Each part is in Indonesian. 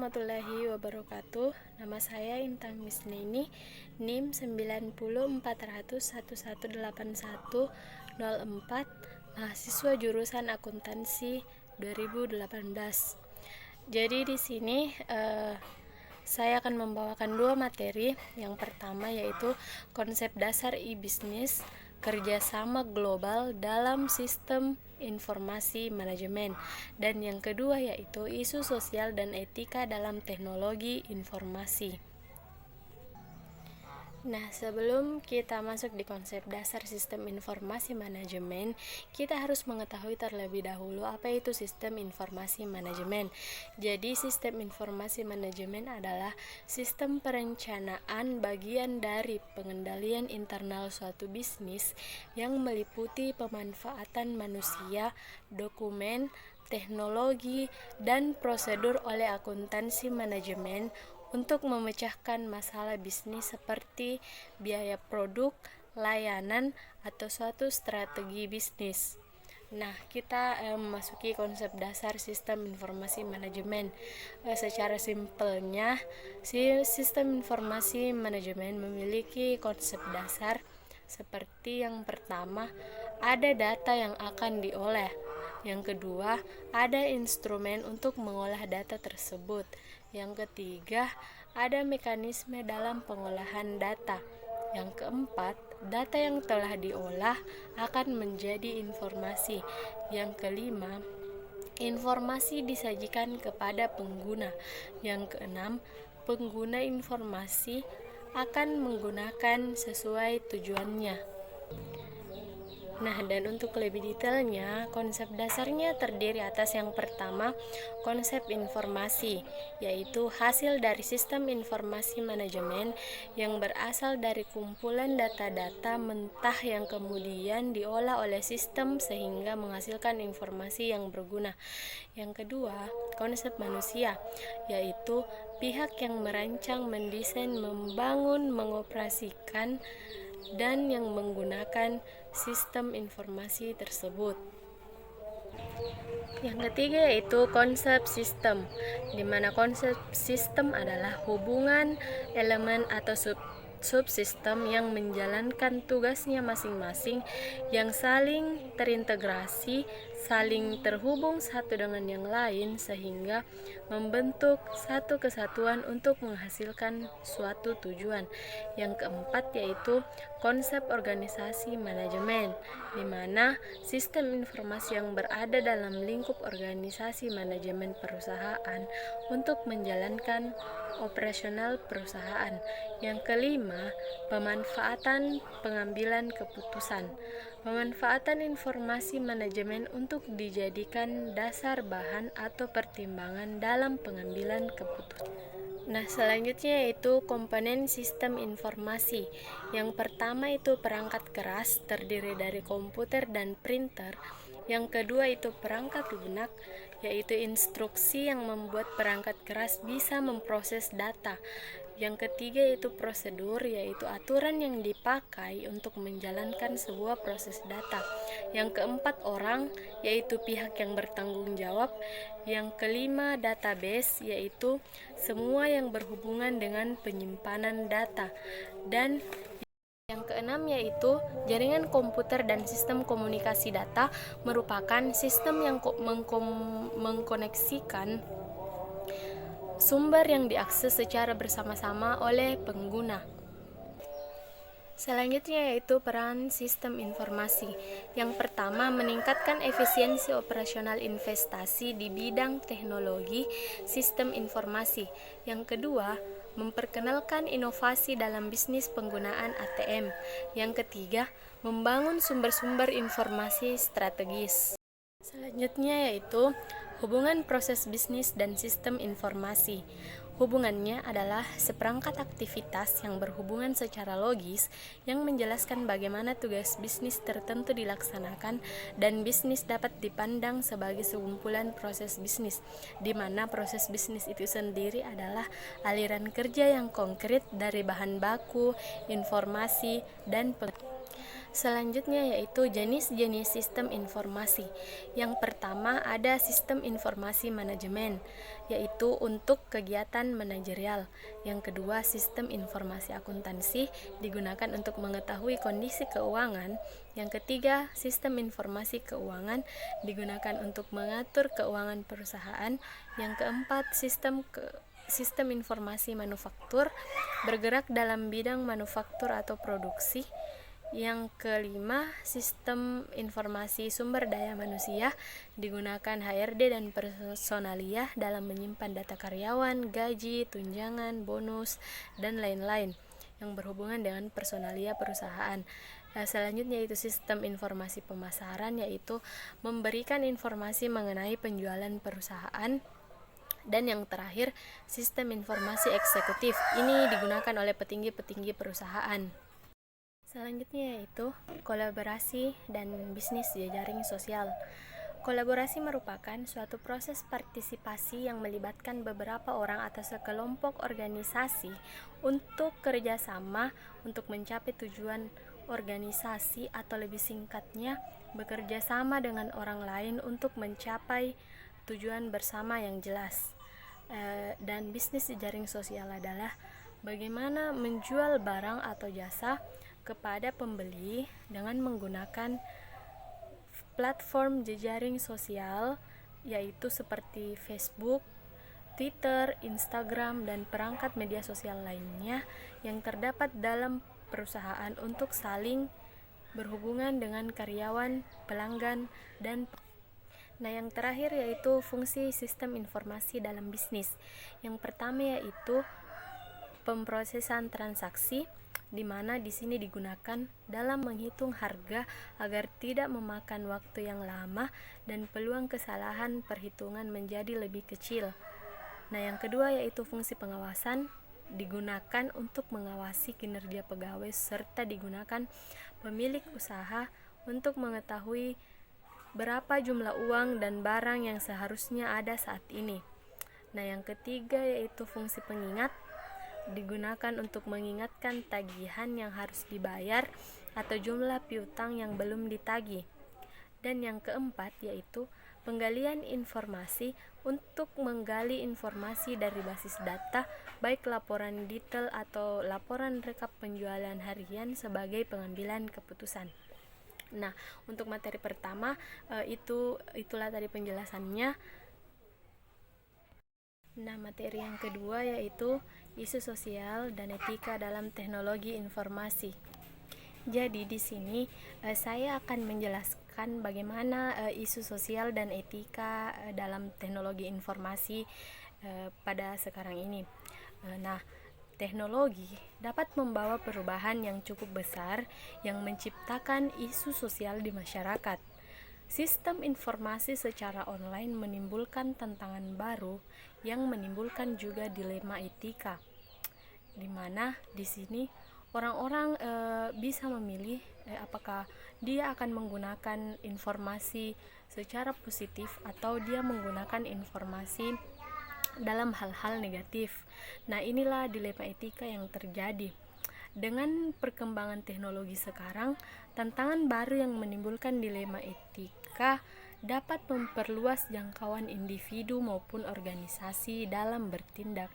warahmatullahi wabarakatuh. Nama saya Intang Misneni, NIM 904041181004, mahasiswa jurusan akuntansi 2018. Jadi di sini saya akan membawakan dua materi. Yang pertama yaitu konsep dasar e-bisnis, kerjasama global dalam sistem informasi manajemen, dan yang kedua yaitu isu sosial dan etika dalam teknologi informasi. Nah, sebelum kita masuk di konsep dasar sistem informasi manajemen, kita harus mengetahui terlebih dahulu apa itu sistem informasi manajemen. Jadi, sistem informasi manajemen adalah sistem perencanaan bagian dari pengendalian internal suatu bisnis yang meliputi pemanfaatan manusia, dokumen, teknologi, dan prosedur oleh akuntansi manajemen untuk memecahkan masalah bisnis seperti biaya produk, layanan, atau suatu strategi bisnis. Nah, kita memasuki konsep dasar sistem informasi manajemen. Secara simpelnya, sistem informasi manajemen memiliki konsep dasar seperti yang pertama, ada data yang akan diolah. Yang kedua, ada instrumen untuk mengolah data tersebut. Yang ketiga, ada mekanisme dalam pengolahan data. Yang keempat, data yang telah diolah akan menjadi informasi. Yang kelima, informasi disajikan kepada pengguna. Yang keenam, pengguna informasi akan menggunakan sesuai tujuannya. Nah, dan untuk lebih detailnya, konsep dasarnya terdiri atas yang pertama, konsep informasi, yaitu hasil dari sistem informasi manajemen yang berasal dari kumpulan data-data mentah yang kemudian diolah oleh sistem sehingga menghasilkan informasi yang berguna. Yang kedua, konsep manusia, yaitu pihak yang merancang, mendesain, membangun, mengoperasikan, dan yang menggunakan sistem informasi tersebut. Yang ketiga yaitu konsep sistem, di mana konsep sistem adalah hubungan elemen atau subsistem yang menjalankan tugasnya masing-masing, yang saling terintegrasi, saling terhubung satu dengan yang lain sehingga membentuk satu kesatuan untuk menghasilkan suatu tujuan. Yang keempat yaitu konsep organisasi manajemen, di mana sistem informasi yang berada dalam lingkup organisasi manajemen perusahaan untuk menjalankan operasional perusahaan. Yang kelima, pemanfaatan pengambilan keputusan. Pemanfaatan informasi manajemen untuk dijadikan dasar bahan atau pertimbangan dalam pengambilan keputusan. Nah, selanjutnya yaitu komponen sistem informasi. Yang pertama itu perangkat keras, terdiri dari komputer dan printer. Yang kedua itu perangkat lunak, yaitu instruksi yang membuat perangkat keras bisa memproses data. Yang ketiga yaitu prosedur, yaitu aturan yang dipakai untuk menjalankan sebuah proses data. Yang keempat orang, yaitu pihak yang bertanggung jawab. Yang kelima database, yaitu semua yang berhubungan dengan penyimpanan data. Dan yang keenam yaitu jaringan komputer dan sistem komunikasi data merupakan sistem yang mengkoneksikan sumber yang diakses secara bersama-sama oleh pengguna. Selanjutnya yaitu peran sistem informasi. Yang pertama, meningkatkan efisiensi operasional investasi di bidang teknologi sistem informasi. Yang kedua, memperkenalkan inovasi dalam bisnis penggunaan ATM. Yang ketiga, membangun sumber-sumber informasi strategis. Selanjutnya yaitu hubungan proses bisnis dan sistem informasi. Hubungannya adalah seperangkat aktivitas yang berhubungan secara logis yang menjelaskan bagaimana tugas bisnis tertentu dilaksanakan, dan bisnis dapat dipandang sebagai sekumpulan proses bisnis, di mana proses bisnis itu sendiri adalah aliran kerja yang konkret dari bahan baku, informasi, dan Selanjutnya yaitu jenis-jenis sistem informasi. Yang pertama ada sistem informasi manajemen, yaitu untuk kegiatan manajerial. Yang kedua sistem informasi akuntansi, digunakan untuk mengetahui kondisi keuangan. Yang ketiga sistem informasi keuangan, digunakan untuk mengatur keuangan perusahaan. Yang keempat sistem informasi manufaktur, bergerak dalam bidang manufaktur atau produksi. Yang kelima, sistem informasi sumber daya manusia, digunakan HRD dan personalia dalam menyimpan data karyawan, gaji, tunjangan, bonus, dan lain-lain yang berhubungan dengan personalia perusahaan. Selanjutnya yaitu sistem informasi pemasaran, yaitu memberikan informasi mengenai penjualan perusahaan. Dan yang terakhir, sistem informasi eksekutif. Ini digunakan oleh petinggi-petinggi perusahaan. Selanjutnya yaitu kolaborasi dan bisnis jejaring sosial. Kolaborasi merupakan suatu proses partisipasi yang melibatkan beberapa orang atau sekelompok organisasi untuk kerjasama untuk mencapai tujuan organisasi, atau lebih singkatnya bekerja sama dengan orang lain untuk mencapai tujuan bersama yang jelas. Dan bisnis jejaring sosial adalah bagaimana menjual barang atau jasa kepada pembeli dengan menggunakan platform jejaring sosial, yaitu seperti Facebook, Twitter, Instagram, dan perangkat media sosial lainnya yang terdapat dalam perusahaan untuk saling berhubungan dengan karyawan, pelanggan, dan yang terakhir yaitu fungsi sistem informasi dalam bisnis. Yang pertama yaitu pemrosesan transaksi, di mana di sini digunakan dalam menghitung harga agar tidak memakan waktu yang lama dan peluang kesalahan perhitungan menjadi lebih kecil. Yang kedua yaitu fungsi pengawasan, digunakan untuk mengawasi kinerja pegawai serta digunakan pemilik usaha untuk mengetahui berapa jumlah uang dan barang yang seharusnya ada saat ini. Yang ketiga yaitu fungsi pengingat, digunakan untuk mengingatkan tagihan yang harus dibayar atau jumlah piutang yang belum ditagih. Dan yang keempat yaitu penggalian informasi, untuk menggali informasi dari basis data, baik laporan detail atau laporan rekap penjualan harian sebagai pengambilan keputusan. Untuk materi pertama itulah tadi penjelasannya. Materi yang kedua yaitu isu sosial dan etika dalam teknologi informasi. Jadi di sini saya akan menjelaskan bagaimana isu sosial dan etika dalam teknologi informasi pada sekarang ini. Teknologi dapat membawa perubahan yang cukup besar yang menciptakan isu sosial di masyarakat. Sistem informasi secara online menimbulkan tantangan baru yang menimbulkan juga dilema etika, di mana di sini orang-orang bisa memilih apakah dia akan menggunakan informasi secara positif atau dia menggunakan informasi dalam hal-hal negatif. Inilah dilema etika yang terjadi. Dengan perkembangan teknologi sekarang, tantangan baru yang menimbulkan dilema etika dapat memperluas jangkauan individu maupun organisasi dalam bertindak.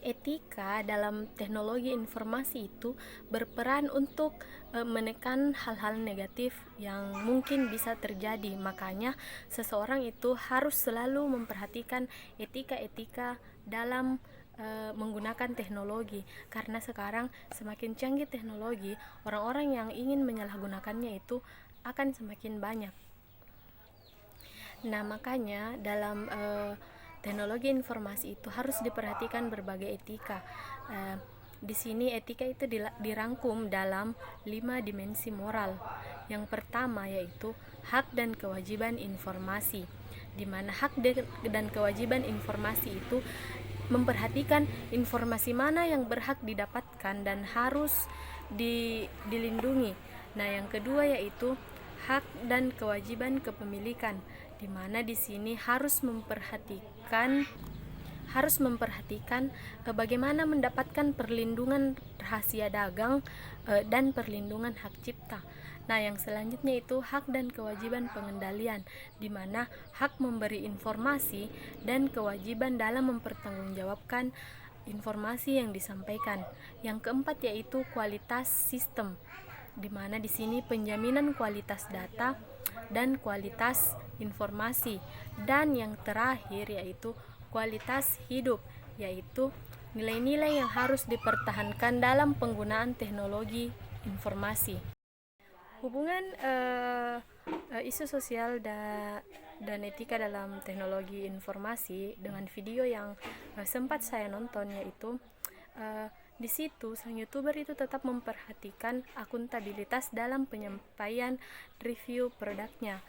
Etika dalam teknologi informasi itu berperan untuk menekan hal-hal negatif yang mungkin bisa terjadi. Makanya seseorang itu harus selalu memperhatikan etika-etika dalam menggunakan teknologi, karena sekarang semakin canggih teknologi, orang-orang yang ingin menyalahgunakannya itu akan semakin banyak. Makanya dalam teknologi informasi itu harus diperhatikan berbagai etika. Di sini etika itu dirangkum dalam 5 dimensi moral. Yang pertama yaitu hak dan kewajiban informasi, di mana hak dan kewajiban informasi itu memperhatikan informasi mana yang berhak didapatkan dan harus dilindungi. Yang kedua yaitu hak dan kewajiban kepemilikan, di mana di sini harus memperhatikan harus memperhatikan bagaimana mendapatkan perlindungan rahasia dagang dan perlindungan hak cipta. Nah, yang selanjutnya itu hak dan kewajiban pengendalian, di mana hak memberi informasi dan kewajiban dalam mempertanggungjawabkan informasi yang disampaikan. Yang keempat yaitu kualitas sistem, di mana di sini penjaminan kualitas data dan kualitas informasi. Dan yang terakhir yaitu kualitas hidup, yaitu nilai-nilai yang harus dipertahankan dalam penggunaan teknologi informasi. Hubungan isu sosial dan etika dalam teknologi informasi dengan video yang sempat saya nonton, yaitu di situ sang YouTuber itu tetap memperhatikan akuntabilitas dalam penyampaian review produknya.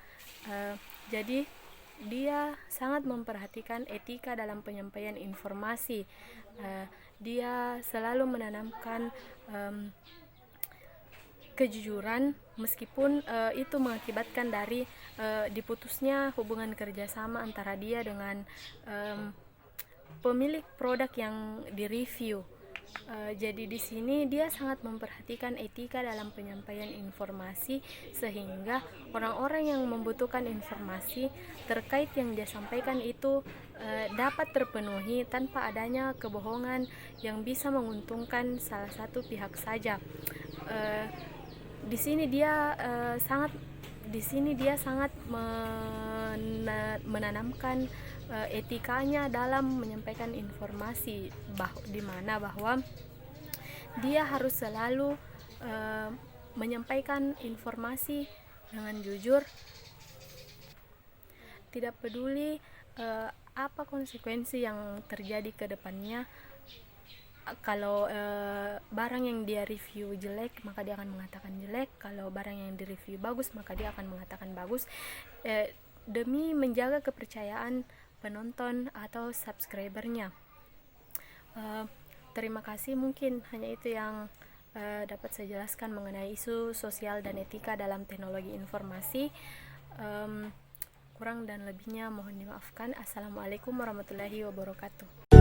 Jadi dia sangat memperhatikan etika dalam penyampaian informasi. Dia selalu menanamkan kejujuran meskipun itu mengakibatkan dari diputusnya hubungan kerjasama antara dia dengan pemilik produk yang direview. Jadi di sini dia sangat memperhatikan etika dalam penyampaian informasi sehingga orang-orang yang membutuhkan informasi terkait yang dia sampaikan itu dapat terpenuhi tanpa adanya kebohongan yang bisa menguntungkan salah satu pihak saja. Di sini dia sangat menanamkan etikanya dalam menyampaikan informasi, di mana bahwa dia harus selalu menyampaikan informasi dengan jujur, tidak peduli apa konsekuensi yang terjadi ke depannya. Kalau barang yang dia review jelek, maka dia akan mengatakan jelek. Kalau barang yang di review bagus, maka dia akan mengatakan bagus, demi menjaga kepercayaan penonton atau subscribernya. Terima kasih, mungkin hanya itu yang dapat saya jelaskan mengenai isu sosial dan etika dalam teknologi informasi. Kurang dan lebihnya mohon dimaafkan. Assalamualaikum warahmatullahi wabarakatuh.